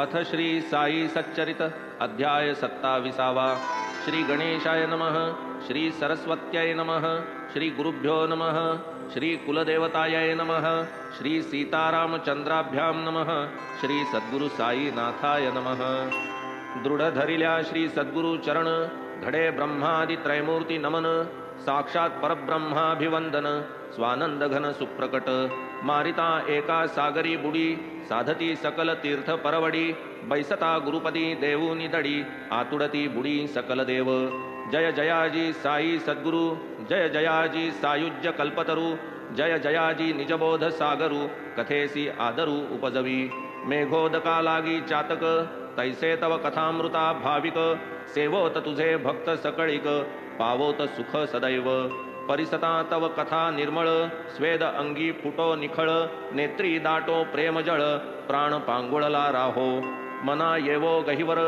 अथ श्री साई सच्चरित अध्याय 27। श्री गणेशाय नमः। श्री सरस्वत्यै नमः। श्री गुरुभ्यो नमः। श्री कुलदेवतायै नमः। श्री सीतारामचंद्राभ्यां नमः। श्री सद्गुरु साईनाथाय नमः। दृढ धरिल्या श्री सद्गुरु चरण, घडे ब्रह्मादि त्रैमूर्ती नमन। साक्षात परब्रह्माभिवंदन, स्वानंद घन सुप्रकट। मारिता एका सागरी बुडी, साधती सकल तीर्थ परवडी। बैसता गुरुपदी देऊनी दडी, आतुडती बुडी सकल देव। जय जयाजी साई सद्गुरु, जय जयाजी सायुज्य कल्पतरू। जय जयाजी निजबोध सागरू, कथेसी आदरू उपजवी। मेघोदका लागी चातक, तैसे तव कथामृता भाविक। सेवोत तुझे भक्त सकळिक, पावोत सुख सदैव। परिसता तव कथा निर्मळ, स्वेद अंगी फुटो निखळ। नेत्री दाटो प्रेमजळ, प्राण पांगुळला राहो। मना येवो गहिवर,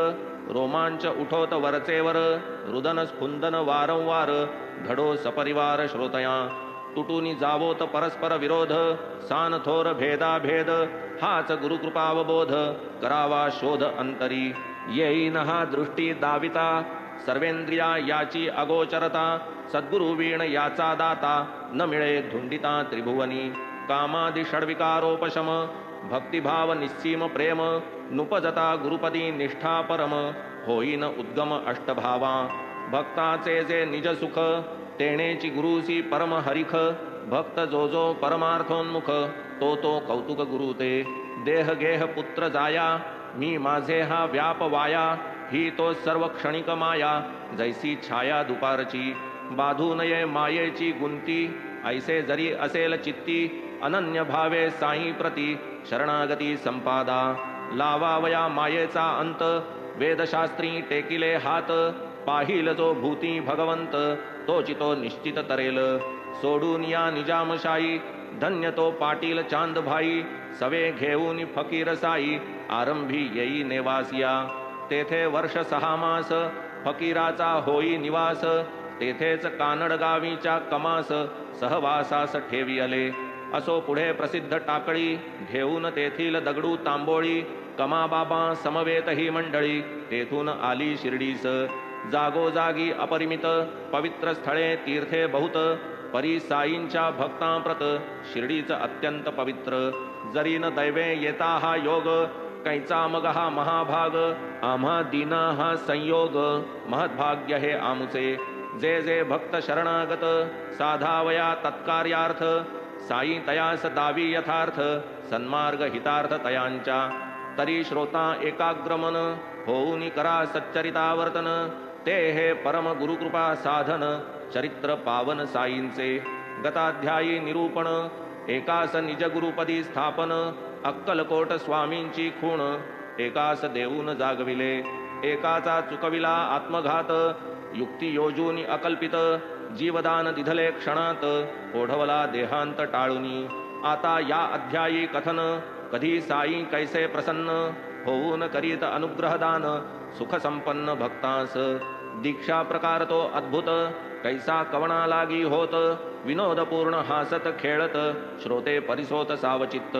रोमांच उठोत वरचेवर। रुदन स्फुंदन वारंवार, घडो सपरिवार श्रोतया। तुटूनी जावोत परस्पर विरोध, सान थोर भेदा भेद। हाच गुरुकृपावबोध, करावा शोध अंतरी। येईन हा दृष्टी दाविता, सर्वेंद्रिया याची अगोचरता। सद्गुरु वीण याचा दाता, न मिळे धुंडिता त्रिभुवनी। कामादि षड्विकारोपशम, भक्तिभाव निस्सीम प्रेम। नुपजता गुरुपदी निष्ठा परम, होईन उद्गम अष्टभावा। भक्ताचे जे निज सुख, तेणेची गुरुसी परम हरिख। भक्त जो जो परमार्थोन्मुख, तो तो कौतुक गुरु ते। देह गेह पुत्र जाया, मी माझे हा व्याप वाया। ही तो सर्व क्षणिक माया, जैसी छाया दुपारची। बाधू नये मायेची गुंती, ऐसे जरी असेल चित्ती। अनन्य भावे साई प्रती, शरणागती संपादा। लावावया मायेचा अंत, वेदशास्त्री टेकिले हात। पाहिल जो भूती भगवंत, तो चितो निश्चित तरेल। सोडून या निजामशाही, धन्य तो पाटील चांद भाई। सवे घेऊन फकीर साई, आरंभी येई नेवासिया। तेथे वर्ष 6 मास, फकीराचा होई निवास। तेथेच कानड गावीच्या कमास, सहवासास ठेवी आले। असो पुढे प्रसिद्ध टाकळी, घेऊन तेथील दगडू तांबोळी। कमाबाबा समवेत ही मंडळी, तेथून आली शिर्डीस। जागोजागी अपरिमित, पवित्र स्थळे तीर्थे बहुत। परी साईंच्या भक्तांप्रत, शिर्डीच अत्यंत पवित्र। जरीन दैवे येता हा योग, कैचा मग हा महाभाग। आम्हा दीना हा संयोग, महद्भाग्य हे आमुचे। जे जे भक्त शरणागत, साधावया तत्कार्यार्थ। साई तयास दावी यथार्थ, सन्मार्ग हितार्थ तयांच्या। तरी श्रोता एकाग्रमन, होऊनी करा सच्चरितावर्तन। ते हे परम गुरुकृपा साधन, चरित्र पावन साईंचे। गताध्यायी निरूपण, एकास निज गुरुपदी स्थापन। अक्कलकोट स्वामींची खूण, एकास देऊन जागविले। एकाचा चुकविला आत्मघात, युक्ती योजून अकल्पित। जीवदान दिधले क्षणात, ओढवला देहांत टाळूनी। आता या अध्यायी कथन, कधी साई कैसे प्रसन्न। होऊन करीत अनुग्रहदान, सुख संपन्न भक्तास। दीक्षा प्रकार तो अद्भुत, कैसा कवणा लागी होत। विनोदपूर्ण हासत खेळत, श्रोते परिसोत सावचित्त।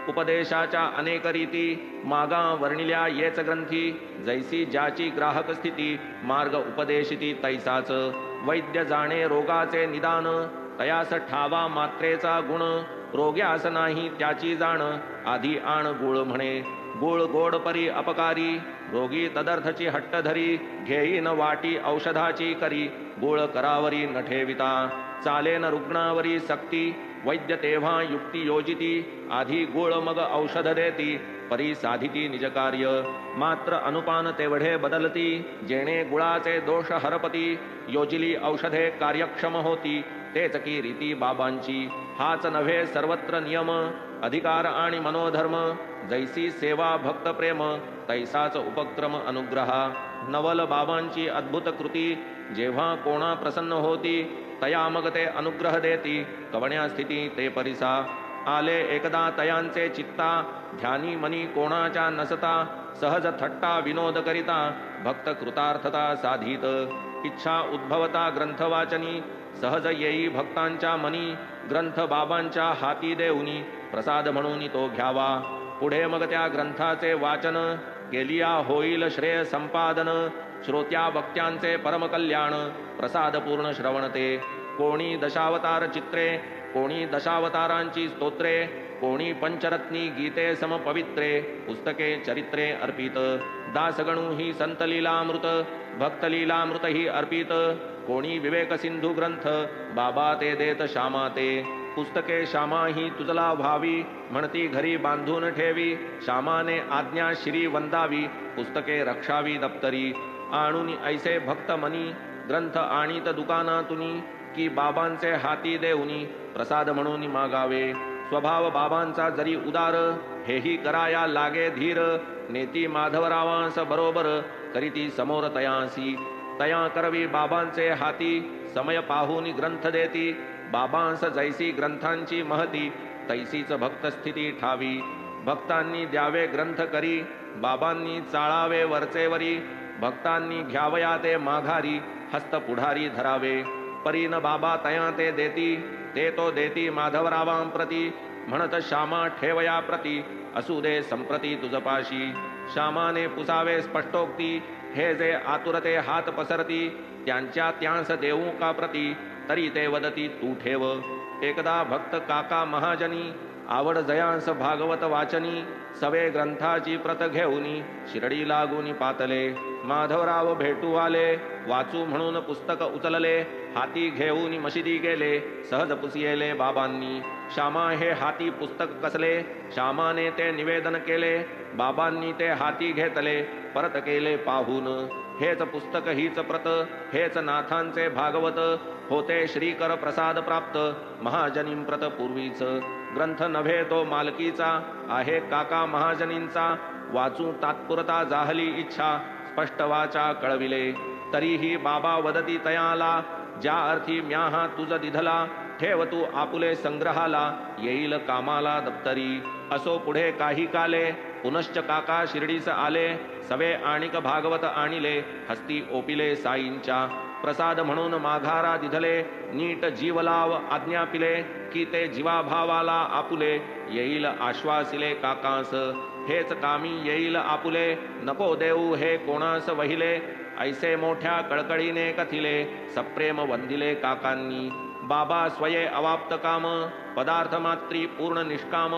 उपदेशाच्या अनेक रीती, मागा वर्णिल्या येच ग्रंथी। जैसी ज्याची ग्राहक स्थिती, मार्ग उपदेशिती तैसाच। वैद्य जाणे रोगाचे निदान, तयास ठावा मात्रेचा गुण। रोग्यास नाही त्याची जाण, आधी आण गुळ म्हणे। गुळ गोड परी अपकारी, रोगी तदर्थची हट्ट धरी। घेईन वाटी औषधाची करी, गुळ करावरी न ठेविता। चालेन रुग्णावरी सक्ती, वैद्य तेव्हा युक्ती योजिती। आधी गुळ मग औषध देती, परी साधिती निजकार्य। मात्र अनुपान तेवढे बदलती, जेणे गुळाचे दोष हरपती। योजिली औषधे कार्यक्षम होती, तेच की रीती बाबांची। हाच नव्हे सर्वत्र नियम, अधिकार आणि मनोधर्म। जैसी सेवा भक्त प्रेम, तैसाच उपक्रम अनुग्रहा। नवल बाबांची अद्भुत कृती, जेव्हा कोणा प्रसन्न होती। तया मग ते अनुग्रह देती, कवण्या स्थिती ते परिसा। आले एकदा तयांचे चित्ता, ध्यानी मनी कोणाच्या नसता। सहज थट्टा विनोद करिता, भक्त कृतार्थता साधित। इच्छा उद्भवता ग्रंथ वाचनी, सहज येई भक्तांच्या मनी। ग्रंथ बाबांच्या हाती देऊनी, प्रसाद म्हणून तो घ्यावा। पुढे मग त्या ग्रंथाचे वाचन, केलिया होईल श्रेय संपादन, श्रोत्या वक्त्यांचे परमकल्याण, प्रसाद पूर्ण श्रवणते. कोणी दशावतार चित्रे, कोणी दशावतारांची स्तोत्रे, कोणी पंचरत्नी गीते समपवित्रे, पुस्तके चरित्रे अर्पित. दासगणू ही संतलीलामृत, भक्तलीलामृत ही अर्पित. कोणी विवेक सिंधू ग्रंथ, बाबा ते देत श्यामा ते. पुस्तके श्यामा ही तुझला व्हावी, म्हणती घरी बांधून ठेवी. श्यामाने आज्ञा शिरी वंदावी, पुस्तके रक्षावी दप्तरी. आणून ऐसे भक्त मनी, ग्रंथ आणीत दुकानातुनी, की बाबांचे हाती देऊनी, प्रसाद म्हणून मागावे. स्वभाव बाबांचा जरी उदार, हेही कराया लागे धीर. नेती माधवरावांस बरोबर, करीती समोर तयांसी. तया करवी बाबांचे हाती, समय पाहून ग्रंथ देती. बाबांस जैसी ग्रंथांची महती, तैसीच भक्त स्थिती ठावी. भक्तांनी द्यावे ग्रंथ करी, बाबांनी चाळावे वरचेवरी. भक्तांनी घ्यावया ते माघारी, हस्त पुढारी धरावे. परीन बाबा तया ते देती, ते तो देती माधवरावां प्रती. म्हणत श्यामा ठेवया प्रती, असू दे संप्रती तुझपाशी. श्यामाने पुसावे स्पष्टोक्ती, हे जे आतुरते हात पसरती. त्यांच्या त्यांस देऊ का प्रती, तरी ते वदती तू ठेव. एकदा भक्त काका महाजनी, आवड जयांस भागवत वाचनी. सवे ग्रंथाची प्रत घेऊनी, शिरडी लागूनी पातले. माधवराव भेटू आले, वाचू म्हणून पुस्तक उचलले. हाती घेऊन मशिदी गेले, सहज पुसियेले बाबांनी. श्यामा हे हाती पुस्तक कसले, श्यामाने ते निवेदन केले. बाबांनी ते हाती घेतले, परत केले पाहून. हेच पुस्तक हीच प्रत, हेच नाथांचे भागवत. होते श्रीकर प्रसाद प्राप्त, महाजनीं प्रत पूर्वीच. ग्रंथ नव्हे तो मालकीचा, आहे काका महाजनींचा. वाचू तात्पुरता जाहली इच्छा, स्पष्ट वाचा कळविले. तरीही बाबा वदती तयाला, ज्या अर्थी म्याहा तुझ दिधला. ठेव तू आपुले संग्रहाला, येईल कामाला दप्तरी. असो पुढे काही काले, पुनश्च काका शिर्डीस आले. सवे आणिक भागवत आणिले, हस्ती ओपिले साईंच्या. प्रसाद म्हणून माघारा दिधले, नीट जीवलाव आज्ञा पिले. की ते जीवाभावाला आपुले, येईल आश्वासिले काकांस. हेच कामी येईल आपुले, नको देऊ हे कोणास वहिले. ऐसे मोठ्या कळकळीने कथिले, सप्रेम वंदिले काकांनी. बाबा स्वये अवाप्त काम, पदार्थ मात्री पूर्ण निष्काम.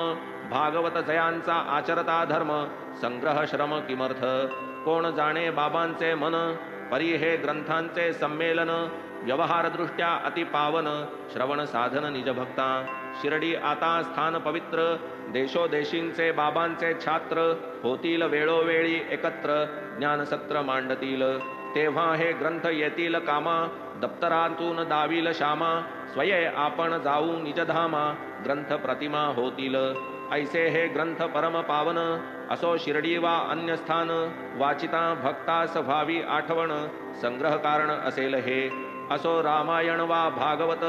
भागवत जयांचा आचरता धर्म, संग्रह श्रम किमर्थ. कोण जाणे बाबांचे मन, परी हे ग्रंथांचे संमेलन. व्यवहार दृष्ट्या अति पावन, श्रवण साधन निज भक्ता. शिर्डी आता स्थान पवित्र, देशोदेशींचे बाबांचे छात्र. होतील वेळोवेळी एकत्र, ज्ञानसत्र मांडतील. तेव्हा हे ग्रंथ येतील कामा, दप्तरातून दावील श्यामा. स्वये आपण जाऊ निजधामा, ग्रंथ प्रतिमा होतील. ऐसे हे ग्रंथ परम पावन, असो शिर्डी वा अन्य स्थान. वाचिता भक्तास व्हावी आठवण, संग्रह कारण असेल हे. असो रामायण वा भागवत,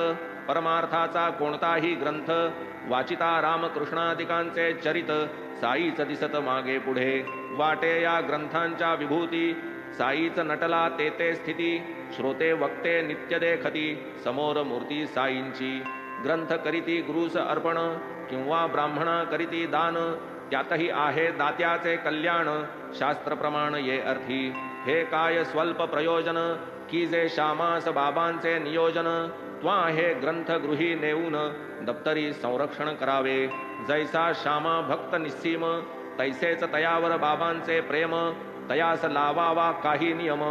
परमार्थाचा कोणताही ग्रंथ. वाचिता रामकृष्णादिकांचे चरित, साईच दिसत मागे पुढे. वाटे या ग्रंथांच्या विभूती, साईच नटला तेते स्थिती. श्रोते वक्ते नित्य देखती, समोर मूर्ती साईंची. ग्रंथ करीती गुरुस अर्पण, किंवा ब्राह्मणा करीती दान. त्यातही आहे दात्याचे कल्याण, शास्त्र प्रमाण ये अर्थी. हे काय स्वल्प प्रयोजन, की जे श्यामास बाबांचे नियोजन. त्वा हे ग्रंथ गृही नेऊन, दप्तरी संरक्षण करावे. जैसा श्यामा भक्त निस्सीम, तैसेच तयावर बाबांचे प्रेम. तयास लावावा काही नियम,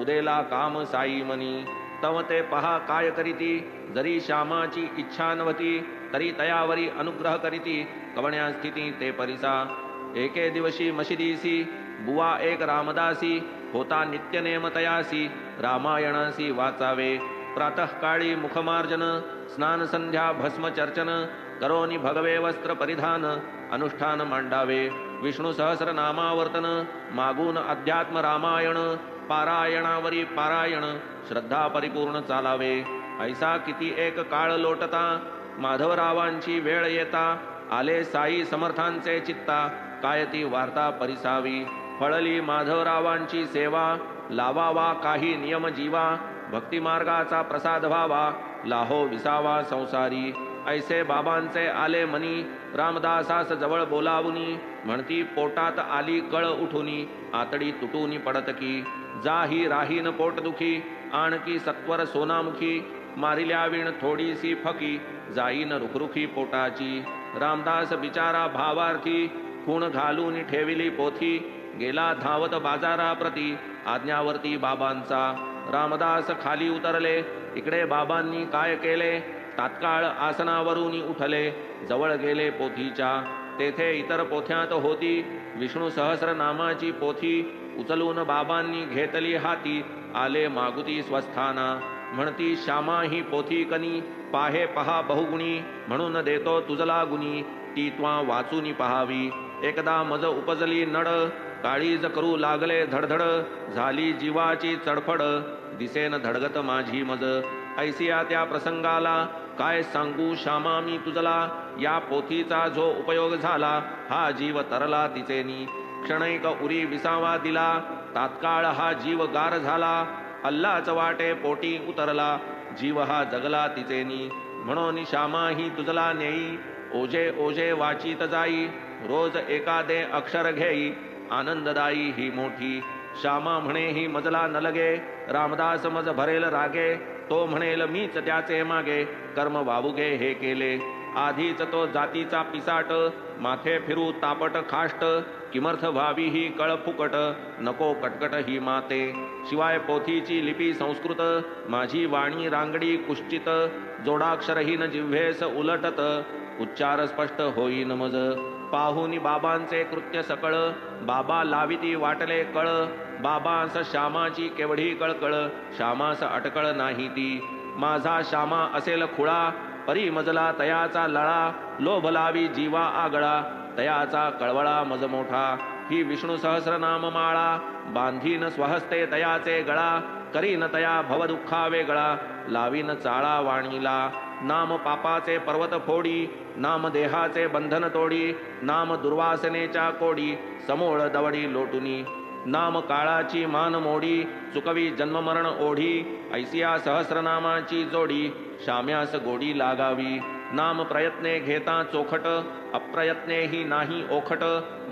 उदेला काम साई मनी. तव ते पहा काय करीती, जरी श्यामाची इच्छा नव्हती. तरी तयावरी अनुग्रह करीती, कवण्या स्थिती ते परिसा. एके दिवशी मशिदीसी, बुवा एक रामदासी. होता नित्यनेम तयासी, रामायणासी वाचावे. प्रातःकाळी मुखमार्जन, स्नान संध्या भस्म चर्चन. करोनी भगवे वस्त्र परिधान, अनुष्ठान मांडावे. विष्णू सहस्र नामावर्तन, मागून अध्यात्म रामायण. पारायणावरी पारायण, श्रद्धा परिपूर्ण चालावे. ऐसा किती एक काळ लोटता, माधवरावांची वेळ येता. आले साई समर्थांचे चित्ता, काय ती वार्ता परिसावी. फळली माधवरावांची सेवा, लावावा काही नियम जीवा. भक्तिमार्गाचा प्रसाद व्हावा, लाहो विसावा संसारी. ऐसे बाबांचे आले मनी, रामदासास जवळ बोलावुनी, म्हणती पोटात आली कळ उठुनी, आतडी तुटूनी पडत की, जाही राहीन पोटदुखी, आणकी सत्वर सोनामुखी, मारिल्या विण थोडीसी फकी, जाईन रुखरुखी पोटाची. रामदास बिचारा भावार्थी, खूण घालून ठेविली पोथी, गेला धावत बाजाराप्रती, आज्ञावर्ती बाबांचा. रामदास खाली उतरले, इकडे बाबांनी काय केले, तात्काळ आसनावरून उठले, जवळ गेले पोथीच्या. तेथे इतर पोथ्यात होती विष्णू सहस्र नामाची पोथी, उचलून बाबांनी घेतली हाती, आले मागुती स्वस्थाना. म्हणती श्यामा ही पोथी कनी, पाहे पहा बहुगुणी, म्हणून देतो तुझला गुणी, ती त्वा वाचूनी पहावी. एकदा मज उपजली नड, काळीज करू लागले धडधड, झाली जीवाची चडफड, दिसेन धडगत माझी मज. ऐसिया त्या प्रसंगाला काय सांगू श्यामा मी तुझला, या पोथीचा जो उपयोग झाला, हा जीव तरला तिचेनी. क्षणैक उरी विसावा दिला, तात्काळ हा जीव गार झाला, अल्लाच वाटे पोटी उतरला, जीव हा जगला तिचेनी. म्हणून श्यामा ही तुझला नेई, ओझे ओझे वाचित जाई, रोज एकादे अक्षर घेई, आनंददायी ही मोठी. श्यामा म्हणे ही मजला न लगे, रामदास मज भरेल रागे, तो म्हणेल मीच त्याचे मागे, कर्म वावुगे हे केले. आधीच तो जातीचा पिसाट, माथे फिरू तापट खाष्ट, किमर्थ व्हावी ही कळ फुकट, नको कटकट ही माते. शिवाय पोथीची लिपी संस्कृत, माझी वाणी रांगडी कुश्चित, जोडाक्षरहीन जिव्हेस उलटत, उच्चार स्पष्ट होईन मज. पाहुनी बाबांचे कृत्य सकळ, बाबा लाविती वाटले कळ, बाबांस श्यामाची केवढी कळकळ, श्यामास अटकळ नाही ती. माझा श्यामा असेल खुळा, परी मजला तयाचा लळा, लोभ लावी जीवा आगळा, तयाचा कळवळा मज मोठा. ही विष्णू सहस्रनाम माळा, बांधीन स्वहस्ते तयाचे गळा, करीन तया भवदुःखा वेगळा, लावीन चाळा वाणीला. नाम पापाचे पर्वत फोडी, नाम देहाचे बंधन तोडी, नाम दुर्वासनेच्या कोडी, समोळ दवडी लोटुनी. नाम काळाची मान मोडी, चुकवी जन्ममरण ओढी, ऐसिया सहस्रनामाची जोडी, श्याम्यास गोडी लागावी. नाम प्रयत्ने घेता चोखट, अप्रयत्ने ही नाही ओखट,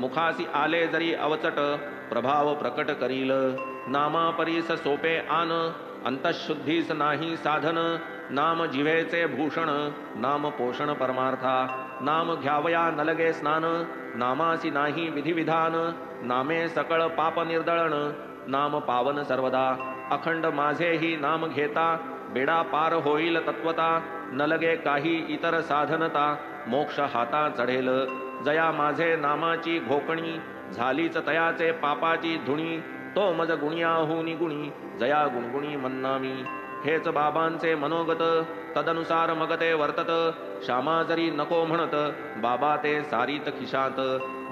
मुखासी आले जरी अवचट, प्रभाव प्रकट करील. नामा परीस सोपे आन, अंतःशुद्धीस नाही साधन, नाम जिव्हेचे भूषण, नाम पोषण परमार्था. नाम घ्यावया नलगे स्नान, नामासी नाही विधिविधान, नामे सकळ पाप निर्दळण, नाम पावन सर्वदा. अखंड माझे ही नाम घेता, बेडा पार होईल तत्वता, न लगे काही इतर साधनता, मोक्ष हाता चढेल. जया माझे नामाची घोकणी, झालीच तयाचे पापाची धुणी, तो मज गुणियाहुनी गुणी, जया गुणगुणी मन्नामी. हेच बाबांचे मनोगत, तदनुसार मग ते वर्तत, श्यामा जरी नको म्हणत, बाबा ते सारीत खिशात.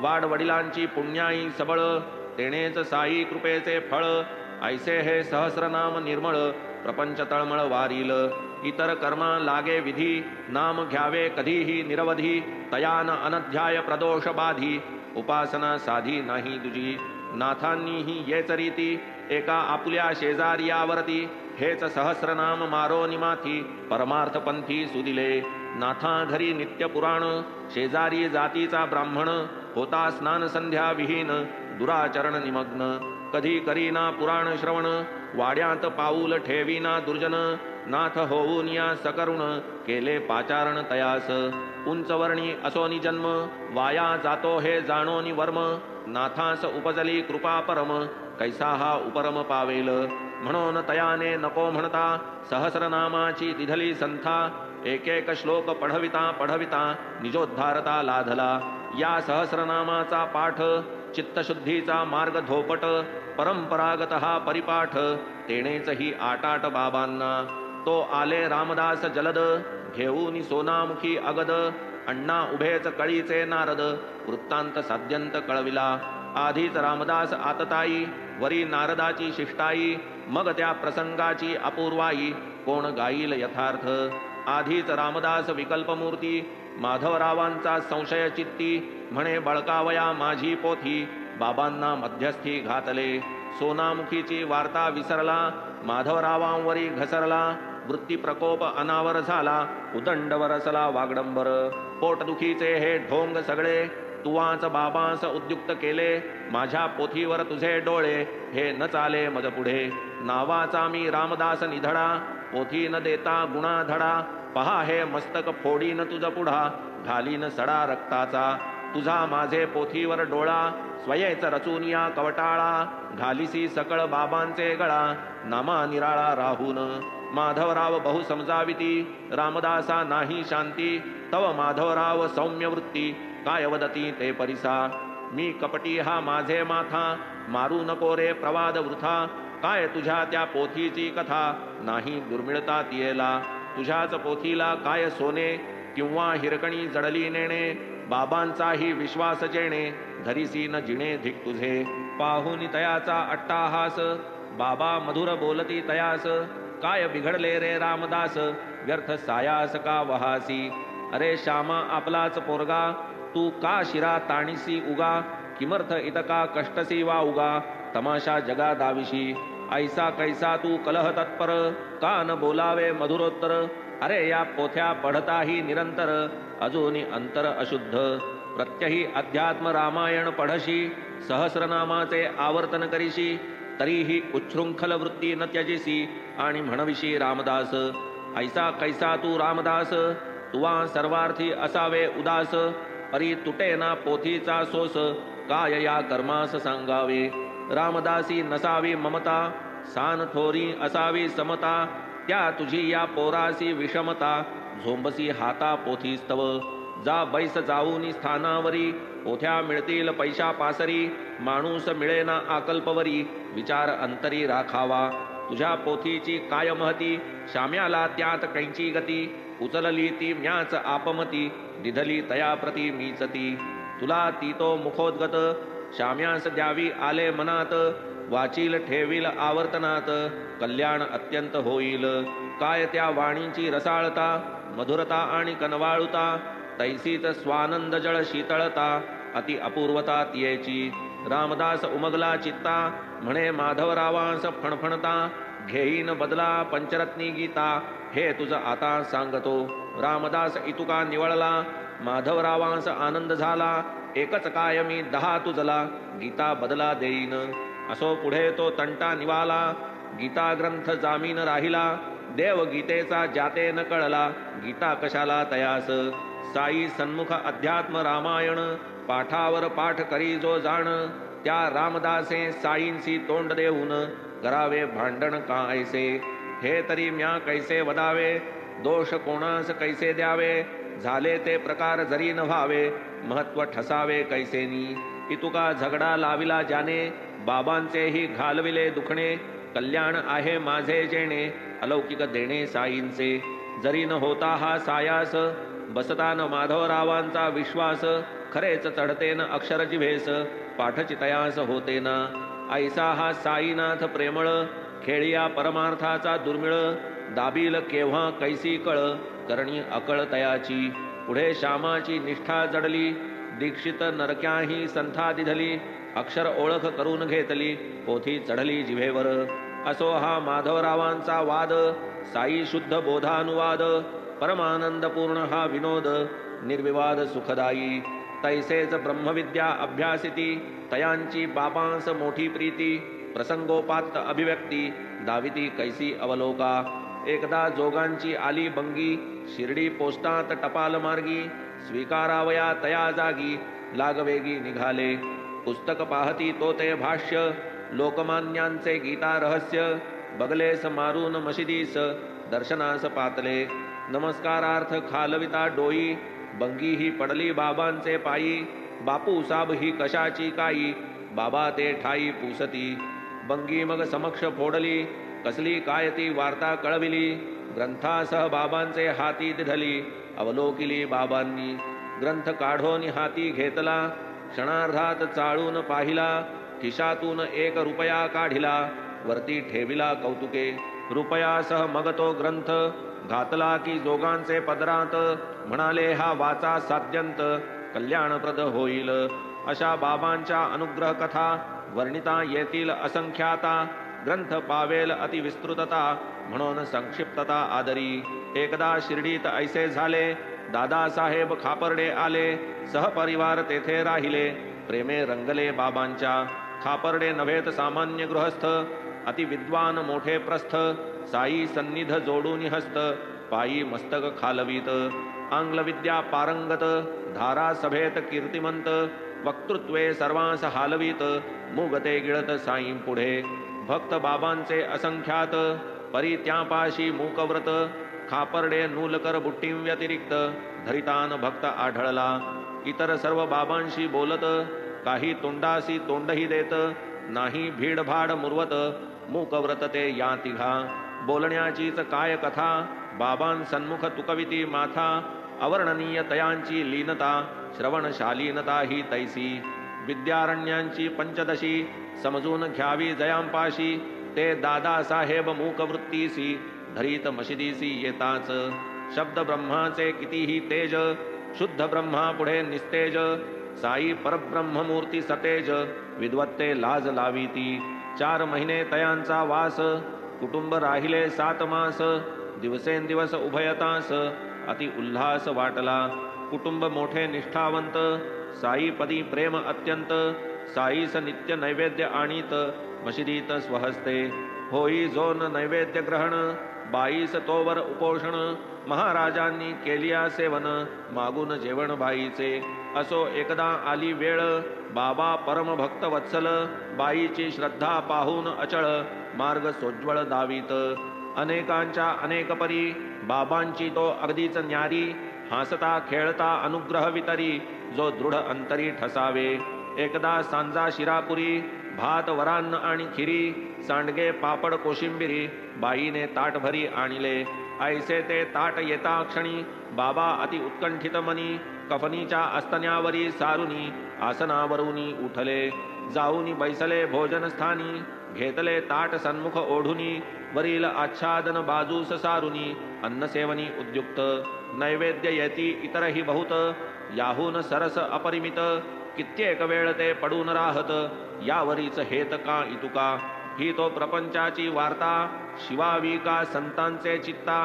वाड वडिलांची पुण्याई सबळ, तेणेच साई कृपेचे फळ, ऐसे हे सहस्रनाम निर्मळ, प्रपंच तळमळ वारील. इतर कर्मा लागे विधी, नाम घ्यावे कधीही निरवधी, तयान अनध्याय प्रदोष बाधी, उपासना साधी नाही तुझी. नाथांनीही येच रीती, एका आपुल्या शेजारियावरती, हेच सहस्रनाम मारो निमाथी, परमार्थ पंथी सुदिले. नाथा घरी नित्य पुराण, शेजारी जातीचा ब्राह्मण, होता स्नान संध्या विहीन, दुराचरण निमग्न. कधी करीना पुराण श्रवण, वाड्यात पाऊल ठेवीना दुर्जन, नाथ होऊन या सकरुण, केले पाचारण तयास. उंचवर्णी असोनी जन्म, वाया जातो हे जाणोनी वर्म, नाथास उपजली कृपा परम, कैसा हा उपरम पावेल. म्हणून तयाने नको म्हणता, सहस्रनामाची दिधली संथा, एक एक श्लोक पढविता पढविता, निजोद्धारता लाधला. या सहस्रनामाचा पाठ, चित्तशुद्धीचा मार्ग धोपट, परंपरागत हा परिपाठ, तेणेच ही आटाट बाबांना. तो आले रामदास जलद, घेऊनी सोनामुखी अगद, अण्णा उभेच कळीचे नारद, वृत्तांत साध्यंत कळविला. आधीच रामदास आतताई, वरी नारदाची शिष्टाई, मग त्या प्रसंगाची अपूर्वाई, कोण गाईल यथार्थ. आधीच रामदास विकल्पमूर्ती, माधवरावांचा संशय चित्ती, म्हणे बळकावया माझी पोथी, बाबांना मध्यस्थी घातले. सोनामुखीची वार्ता विसरला, माधवरावांवरी घसरला, वृत्ती प्रकोप अनावर झाला, उदंड वरसला वागडंबर. पोटदुखीचे हे ढोंग सगळे तुवाच बाबांस उद्युक्त केले, माझ्या पोथीवर तुझे डोळे हे न चाले मज पुढे. नावाचा मी रामदास निधडा, पोथी न देता गुणा धडा, पहा हे मस्तक फोडीन तुझ पुढा, घालीन सडा रक्ताचा. तुझा माझे पोथीवर डोळा, स्वयेच रचून या कवटाळा, घालिसी सकळ बाबांचे गळा, नामा निराळा राहून. माधवराव बहु समजाविती, रामदासा नाही शांती, तव माधवराव सौम्य वृत्ती, काय वदती ते परिसा. मी कपटी हा माझे माथा, मारू नको रे प्रवाद वृथा, काय तुझ्या त्या पोथीची कथा, नाही दुर्मिळता तियेला. तुझ्याच पोथीला काय सोने, किंवा हिरकणी जडली नेणे, बाबांचाही विश्वास जेणे, धरीसी न जिणे धिक तुझे. पाहुनी तयाचा अट्टाहास, बाबा मधुर बोलती तयास, काय बिघडले रे रामदास, व्यर्थ सायास का वहासी. अरे श्यामा आपलाच पोरगा, तू का शिरा ताणीसी उगा, किमर्थ इतका कष्टसी वा उगा, तमाशा जगा दाविशी. ऐसा कैसा तू कलह तत्पर, का न बोलावे मधुरोत्तर. अरे या पोथ्या पढताही निरंतर, अजूनी अंतर अशुद्ध. प्रत्यही अध्यात्म रामायण पढशी, सहस्रनामाचे आवर्तन करीशी, तरीही उच्छृंखल वृत्ती न त्यजिसी, आणि म्हणविशी रामदास. ऐसा कैसा तू रामदास, तुवा सर्वार्थी असावे उदास, परी तुटे ना पोथीचा सोस, काय या कर्मास सांगावे. रामदासी नसावी ममता, सान थोरी असावी समता, त्या तुझी या पोरासी विषमता, झोंबसी हाता पोथीस्तव. जा बैस जाऊनी स्थानावरी, पोथ्या मिळतील पैशा पासरी, माणूस मिळेना आकल्पवरी, विचार अंतरी राखावा. तुझ्या पोथीची काय महती, शाम्याला त्यात कैंची गती, उचलली ती म्याच आपमती, दिधली तया प्रती मीचती. तुला ती तो मुखोद्गत, शाम्यास द्यावी आले मनात, वाचील ठेवील आवर्तनात, कल्याण अत्यंत होईल. काय त्या वाणीची रसाळता, मधुरता आणि कनवाळुता, तैसीच स्वानंद जळ शीतळता, अति अपूर्वता तियेची. रामदास उमगला चित्ता, म्हणे माधवरावांस फणफणता, घेईन बदला पंचरत्नी गीता, हे तुझ आता सांगतो. रामदास इतुका निवळला, माधवरावांस आनंद झाला, एकच काय मी 10 तुझला, गीता बदला देईन. असो पुढे तो तंटा निवाला, गीता ग्रंथ जामीन राहिला, देव गीतेचा जाते न कळला, गीता कशाला तयास. साई सन्मुख अध्यात्म रामायण, पाठावर पाठ करी जो जाण, त्या रामदासे साईंसी तोंड देऊन, करावे भांडण का ऐसे. हे तरी म्या कैसे वदावे, दोष कोणास कैसे द्यावे, झाले ते प्रकार जरी न व्हावे, महत्व ठसावे कैसेनी. इतुका झगडा लाविला ज्याने, बाबांचेही घालविले दुखणे, कल्याण आहे माझे जेणे, अलौकिक देणे साईंचे. जरी न होता हा सायास, बसता न माधवरावांचा विश्वास, खरेच चढते न अक्षर जिव्हेस, पाठचितयास होते ना. ऐसा हा साईनाथ प्रेमळ, खेळिया परमार्थाचा दुर्मिळ, दाबील केव्हा कैसी कळ, करणी अकळ तयाची. पुढे श्यामाची निष्ठा जडली, दीक्षित नरक्याही संथा दिधली, अक्षर ओळख करून घेतली, पोथी चढली जिव्हेवर. असो हा माधवरावांचा वाद, साई शुद्ध बोधानुवाद, परमानंदपूर्ण हा विनोद, निर्विवाद सुखदायी. तैसेच ब्रह्मविद्या अभ्यासिती, तयांची बाबांस मोठी प्रीती, प्रसंगोपात्त अभिव्यक्ती, दाविती कैसी अवलोका. एकदा जोगांची आली बंगी, शिर्डी पोस्टात टपाल मार्गी, स्वीकारावया तया जागी, लागवेगी निघाले. पुस्तक पाहती तो ते भाष्य, लोकमान्यांचे गीता रहस्य, बगलेस मारून मशिदीस, दर्शनास पातले. नमस्कारार्थ खालविता डोई, बंगी ही पडली बाबांचे पायी, बापू साब ही कशाची काई, बाबा ते ठाई पुसती. बंगी मग समक्ष फोडली, कसली काय ती वार्ता कळविली, ग्रंथासह बाबांचे हाती दिधली, अवलोकिली बाबांनी. ग्रंथ काढून हाती घेतला, क्षणार्धात चाळून पाहिला, खिशातून 1 रुपया काढिला, वरती ठेविला कौतुके. रुपयासह मग तो ग्रंथ घातला की जोगांचे पदरात, म्हणाले हा वाचा साध्यंत, कल्याणप्रद होईल. अशा बाबांच्या अनुग्रह कथा वर्णिता येतील असंख्याता, ग्रंथ पावेल अतिविस्तृतता, म्हणून संक्षिप्तता आदरी. एकदा शिर्डीत ऐसे झाले, दादासाहेब खापर्डे आले, सहपरिवार तेथे राहिले, प्रेमे रंगले बाबांच्या. खापर्डे नव्हेत सामान्य गृहस्थ, अतिविद्वान मोठे प्रस्थ, साई सन्निध जोडून हस्त, पायी मस्तक खालवीत. आंग्ल विद्या पारंगत, धारा सभेत कीर्तिमंत, वक्तृत्वे सर्वांस हालवीत, मुगते गिळत साई पुढे. भक्त बाबांचे असंख्यात, परी त्यापाशी मूकव्रत, खापर्डे नूलकर बुट्टीं व्यतिरिक्त, धरितान भक्त आढळला. इतर सर्व बाबांशी बोलत, काही तोंडासी तोंडही देत, नाही भीडभाड मुरवत, मूकव्रत ते या तिघा. बोलण्याचीच काय कथा, बाबांसन्मुख तुकविती माथा, अवर्णनीय तयांची लीनता, श्रवणशालीनता ही तैसी. विद्यारण्यांची पंचदशी, समजून घ्यावी जयांपाशी, ते दादासाहेब मूकवृत्तीसी, धरीत मशिदीसी येताच. शब्द ब्रह्माचे कितीही तेज, शुद्ध ब्रह्मा पुढे निस्तेज, साई परब्रह्ममूर्ती सतेज, विद्वत्ते लाज लावीती. 4 महिने तयांचा वास, कुटुंब राहिले 7 मास, दिवसेंदिवस उभयतास, अति उल्हास वाटला. कुटुंब मोठे निष्ठावंत, साईपदी प्रेम अत्यंत, साईस नित्य नैवेद्य आणीत, मशिदीत स्वहस्ते. होई जोन नैवेद्य ग्रहण, बाईस तोवर उपोषण, महाराजांनी केलिया सेवन, मागून जेवण बाईचे. असो एकदा आली वेळ, बाबा परमभक्त वत्सल, बाईची श्रद्धा पाहून अचळ, मार्ग सोज्वळ दावीत. अनेकांच्या अनेक परी, बाबांची तो अगदीच न्यारी, हासता खेळता अनुग्रह वितरी, जो दृढ अंतरी ठसावे. एकदा सांजा शिरापुरी, भात वरान्न आणि खिरी, सांडगे पापड कोशिंबिरी, बाईने ताट भरी आणले. ऐसे ते ताट येता क्षणी, बाबा अति उत्कंठित मनी, कफनीच्या अस्तन्यावरी सारुनी, आसनावरुनी उठले. जाऊनी बैसले भोजनस्थानी, घेतले ताट सन्मुख ओढुनी, वरील आच्छादन बाजूस सारुनी, अन्नसेवनी उद्युक्त. नैवेद्य येती इतरही बहुत, याहून सरस अपरिमित, कित्येक वेळ ते पडून राहत, यावरीच हेत का इतुका. ही तो प्रपंचाची वार्ता, शिवावी का संतांचे चित्ता,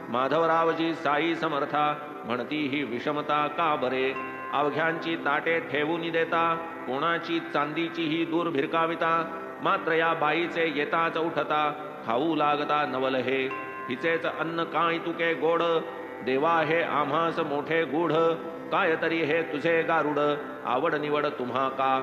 माधवरावजी साई समर्था, म्हणती ही विषमता का बरे. अवघ्यांची ताटे ठेवून देता, कोणाची चांदीची ही दूर भिरकाविता, मात्र या बाईचे येताच उठता, खाऊ लागता नवल हे. हिचेच अन्न काय तुके गोड, देवा हे आम्हास मोठे गूढ, काय तरी हे तुझे गारुड, आवड निवड तुम्हा का.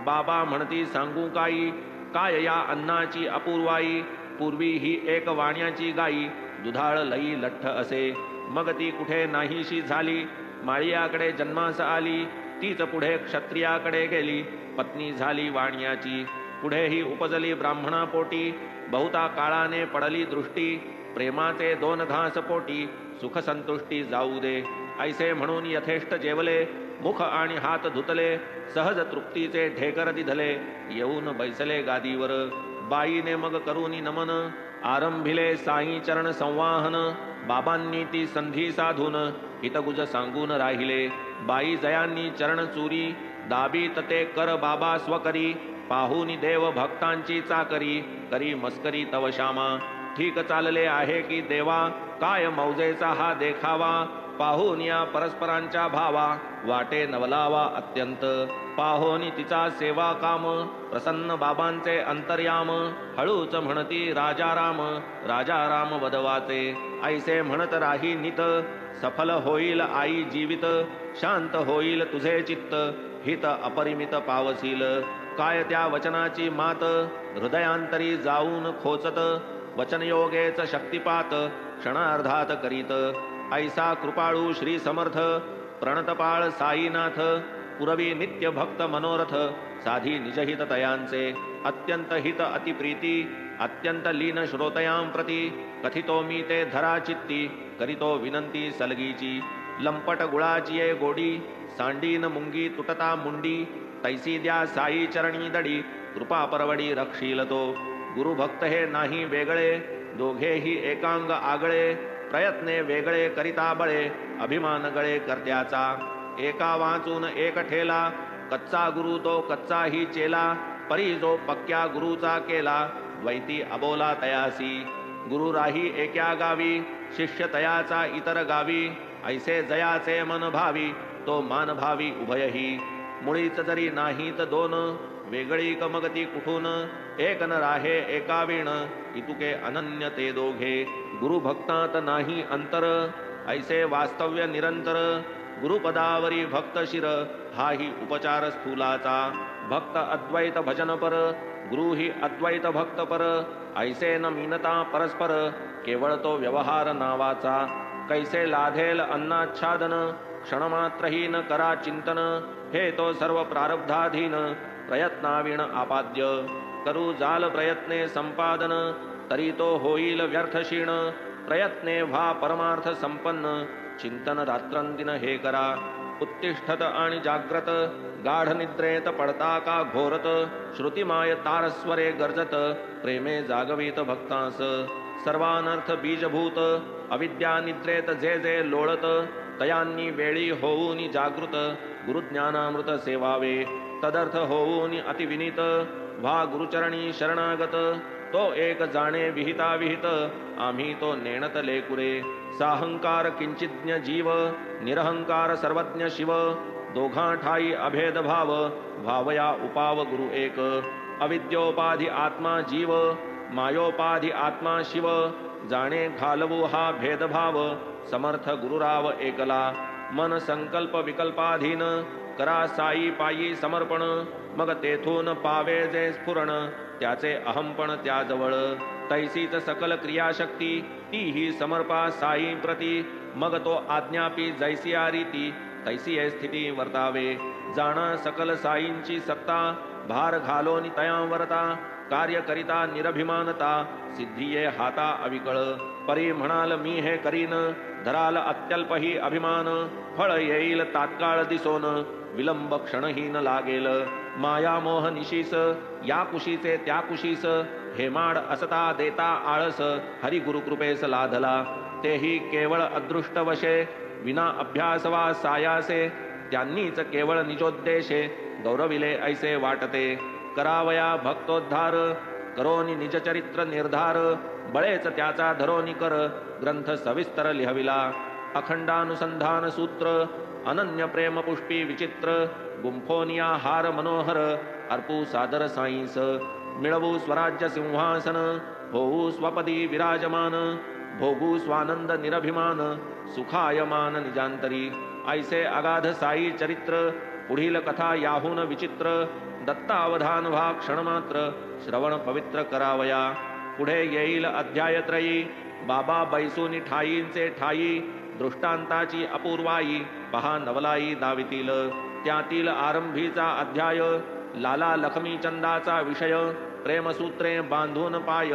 बाबा म्हणती सांगू काही, काय या अन्नाची अपूर्वाई, पूर्वी ही एक वाण्याची गाई, दुधाळ लई लठ्ठ असे, मग ती कुठे नाहीशी झाली, माळियाकडे जन्मास आली, तीच पुढे क्षत्रियाकडे गेली, पत्नी झाली वाण्याची. पुढेही उपजली ब्राह्मणा पोटी, बहुता काळाने पडली दृष्टी, प्रेमाचे 2 घास पोटी, सुख संतुष्टी जाऊ दे. ऐसे म्हणून यथेष्ट जेवले, मुख आणि हात धुतले, सहज तृप्तीचे ढेकर दिधले, येऊन बैसले गादीवर. बाईने मग करूनी नमन, आरंभिले साई चरण संवाहन, बाबांनी ती संधी साधून, हितगुज सांगून राहिले. बाई जयांनी चरण चुरी, दाबीत ते कर बाबा स्वकरी, पाहूनी देव भक्तांची चाकरी, करी मस्करी तव श्यामा. ठीक चालले आहे की देवा, काय मौजेचा हा देखावा, पाहून या परस्परांच्या भावा, वाटे नवलावा अत्यंत. पाहोनी तिचा सेवा काम, प्रसन्न बाबांचे अंतर्याम, हळूच म्हणती राजा राम वदवाचे. ऐसे म्हणत राही नित, सफल होईल आई जीवित, शांत होईल तुझे चित्त, हित अपरिमित पावसील. काय त्या वचनाची मात, हृदयांतरी जाऊन खोचत, वचनयोगेच शक्तिपात, क्षणार्धात करीत. ऐसा कृपाळू श्री समर्थ, प्रणतपाळ साईनाथ, पुरवी नित्य भक्त मनोरथ, साधी निजहित तयांचे. अत्यंत हित अतिप्रीती, अत्यंत लीन श्रोतयां प्रती, कथितो मी ते धरा चित्ती, करीतो विनंती सलगीची. लंपट गुळाची ये गोडी, सांडीन मुंगी तुटता मुंडी, तैसी द्या साई चरणी दडी, कृपा परवडी रक्षील तो. गुरुभक्त हे नाही वेगळे, दोघेही एकांग आगळे, प्रयत्ने वेगळे करिता बळे, अभिमान गळे कर्त्याचा. एका वाचून एक ठेला, कच्चा गुरु तो कच्चाही चेला, परी जो पक्क्या गुरुचा केला वैती अबोला तयासी. गुरु राही एक्या गावी शिष्य तयाचा इतर गावी. ऐसे जयाचे मन भावी तो मान भावी उभयही. मुळीच जरी नाहीत दोन वेगळी कमगती कुठून. एक न राहे एका वीण इतुके अनन्य ते दोघे. गुरु भक्तात नाही अंतर ऐसे वास्तव्य निरंतर. गुरुपदावरी भक्त शिर हाही उपचार स्थूलाचा. भक्त अद्वैत भजन पर गुरु ही अद्वैत भक्त पर. ऐसे न मीनता परस्पर केवळ तो व्यवहार नावाचा. कैसे लाधेल अन्नाच्छादन क्षणमात्रही न करा चिंतन. हे तो सर्व प्रारब्धाधीन प्रयत्नाविण आपाद्य. करू जाल प्रयत्ने संपादन तरी तो होईल व्यर्थ क्षीण. प्रयत्ने व्हा परमार्थ संपन्न चिंतन रात्रंदिन हे करा. उत्तिष्ठत आणि जाग्रत गाढ निद्रेत पडता का घोरत. श्रुतिमाय तारस्वरे गर्जत प्रेमे जागवित भक्तांस. सर्वानर्थ बीजभूत अविद्या निद्रेत जे जे लोळत. तयांनी वेळी होऊनी जागृत गुरुज्ञानामृत सेवावे. तदर्थ होऊनी अतिविनीत व्हा गुरुचरणी शरणागत. तो एक जाणे विहिता विहित आम्ही तो नेणत लेकुरे. साहंकार किंचिज्ञ जीव निरहंकार सर्वज्ञ शिव. दोघां ठाई अभेद भाव भावया उपाव गुरु एक. अविद्योपाधी आत्मा जीव मायोपाधी आत्मा शिव. जाणे घालवू हा भेदभाव समर्थ गुरुराव एकला. मन संकल्प विकल्पाधीन करा साई पायी समर्पण. मग तेथून पावे जे स्फुरण त्याचे अहंपण त्याजवळ. तैसीच सकल क्रियाशक्ती तीही समर्पा साई प्रती. मग तो आज्ञापी जैसिया रीती तैसी स्थिती वर्तावे. जाणा सकल साईंची सत्ता भार घालोनी तयांवरता. कार्य करिता निरभिमानता सिद्धिये हाता अविकळ. परी म्हणाल मी हे करीन धराल अत्यल्पही अभिमान. फळ येईल तात्काळ दिसोन विलंब क्षणहीन लागेल. माया मोह निशीस या कुशीचे त्या कुशीस. हेमाड असता देता आळस हरी गुरुकृपेस लाधला. तेही केवळ अदृष्टवशे विना अभ्यास वा सायासे. त्यांनीच केवळ निजोद्देशे गौरविले ऐसे वाटते. करावया भक्तोद्धार करोनी निजचरित्र निर्धार. बळेच त्याचा धरोनी कर ग्रंथ सविस्तर लिहविला. अखंडानुसंधान सूत्र अनन्य प्रेम पुष्पी विचित्र. गुंफोनिया हार मनोहर अर्पू सादर साईंस. मिळवू स्वराज्य सिंहासन होऊ स्वपदी विराजमान. भोगू स्वानंद निरभिमान सुखायमान निजांतरी. ऐसे अगाध साई चरित्र पुढील कथा याहून विचित्र. दत्तावधान व्हा क्षणमात्र श्रवण पवित्र करावया. पुढे येईल अध्यायत्रयी बाबा बैसोनी ठाईंचे ठाई. दृष्टांताची अपूर्वाई पहा नवलाई दावितील. त्यातील आरंभीचा अध्याय लाला लक्ष्मी चंदाचा विषय. प्रेमसूत्रे बांधून पाय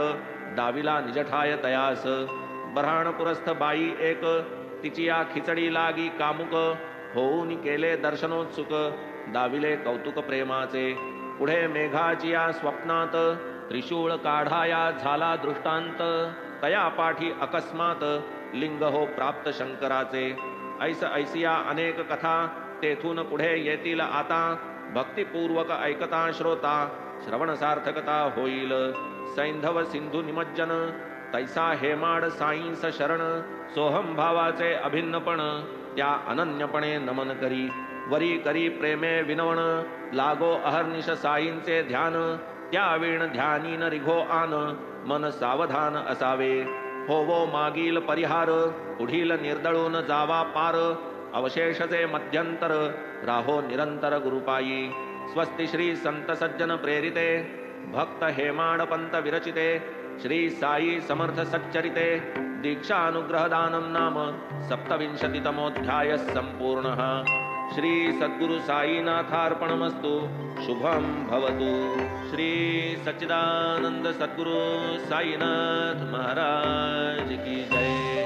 दाविला निजठाय तयास. बऱ्हाणपुरस्थ बाई एक तिचिया खिचडी लागी कामुक. होऊन केले दर्शनोत्सुक दाविले कौतुक प्रेमाचे. पुढे मेघाचिया स्वप्नात त्रिशूळ काढाया झाला दृष्टांत. तया पाठी अकस्मात लिंग हो प्राप्त शंकराचे. ऐस ऐसिया अनेक कथा तेथून पुढे येतील आता. भक्तिपूर्वक ऐकता श्रोता श्रवण सार्थकता होईल. सैंधव सिंधू निमज्जन तैसा हेमाड साईंस शरण. सोहम भावाचे अभिन्नपण त्या अनन्यपणे नमन करी. वरी करी प्रेमे विनवण लागो अहर्निश साईंचे ध्यान. त्या वीण ध्यानीन रिघो आन मन सावधान असावे. होवो मागील परिहार पुढील निर्दळून जावा पार. अवशेषचे मध्यंतर राहो निरंतर गुरुपायी. स्वस्ति श्री संत सज्जन प्रेरिते भक्त हेमाड पंत विरचिते. श्री साई समर्थ सच्चरिते दीक्षानुग्रहदानं नाम सप्तविंशतितमोऽध्यायः संपूर्णः. श्री सद्गुरु साईनाथार्पणमस्तु. शुभं भवतु. श्री सच्चिदानंद सद्गुरु साईनाथ महाराज की जय.